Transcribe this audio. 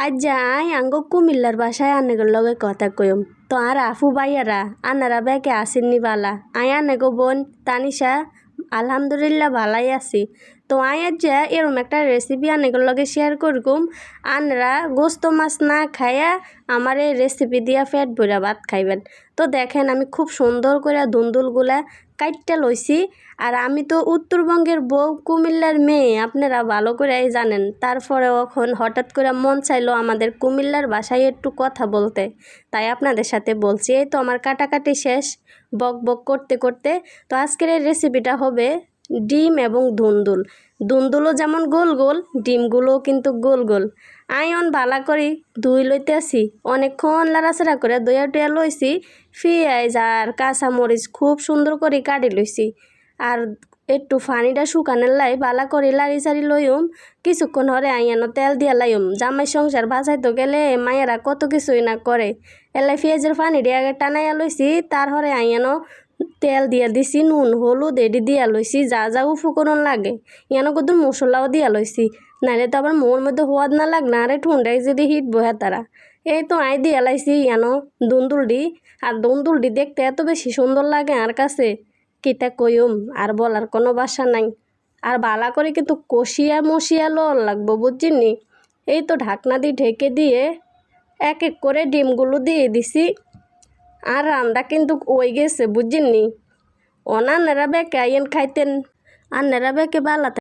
আজ যাই আঙ্গো কুমিল্লার বাসায় আন্নেগোর লগে কথা কইম তো আর আফু ভাইয়ারা আন্নারা ব্যাকে আসেননি বালা আয় আন্নেগো বোন তানিশা আলহামদুলিল্লাহ ভালাই আছি। তো আয় আজ এরম একটা রেসিপি আন্নেগোর লগে শেয়ার করকুম। আনরা গোস্ত মাছ না খাইয়া আমার এই রেসিপি দিয়া পেট ভরা ভাত খাইবেন। তো দেখেন আমি খুব সুন্দর করে দুন্দুলগুলা কাইটটা লইছি। আর আমি তো উত্তরবঙ্গের বউ, কুমিল্লার মেয়ে, আপনারা ভালো করেই জানেন। তারপরে এখন হঠাৎ করে মন চাইলো আমাদের কুমিল্লার ভাষায় একটু কথা বলতে, তাই আপনাদের সাথে বলছি। এই তো আমার কাটাকাটি শেষ বক বক করতে করতে। তো আজকের এই রেসিপিটা হবে ডিম এবং ধুন্দুল। ধুন্দুলও যেমন গোল গোল, ডিমগুলোও কিন্তু গোল গোল। আয়ন ভালা করি ধুই লইতে আসি, অনেকক্ষণ লাড়াচাড়া করে দইয়া টইয়া লইছি। পেঁয়াজ আর কাঁচামরিচ খুব সুন্দর করে কাটি লইছি। আর একটু পানিটা শুকানোর লাই বালা করে লাড়ি চাড়ি লইম। কিছুক্ষণ হরে আইয়ানো তেল দিয়া লাইম। জামাই সংসার বাঁচাইতে গেলে মায়েরা কত কিছুই না করে। এলাই পেঁয়াজের পানিটি আগে টানাইয়া লইছি, তার হরে আইয়ানো তেল দিয়া দিছি, নুন হলুদ এডি দিয়া লইছি, যা যা উপকরণ লাগে ইয়ানো কত মশলাও দিয়া লইছি। নাইলে তো আবার মোর মধ্যে হওয়াদ না লাগ না, আরে ঠুন্ডাই যদি হিট বহে তারা। এই তো আই দিয়া লাইছি ইয়ানো দুন্দুলডি। আর দুন্দুলডি দেখতে এত বেশি সুন্দর লাগে আর কাছে কিতা কইম, আর বলার কোনো ভাষা নাই। আর বালা করে কিন্তু কষিয়া মশিয়া লল লাগবো, বুঝছিনি। এই তো ঢাকনা দিয়ে ঢেকে দিয়ে এক এক করে ডিমগুলো দিয়ে দিছি। আর রান্না কিন্তু ওই গেছে, বুঝছেননি। অনানেরা বেকে আইয়েন খাইতেন, আন্নেরা বেকে বালাতে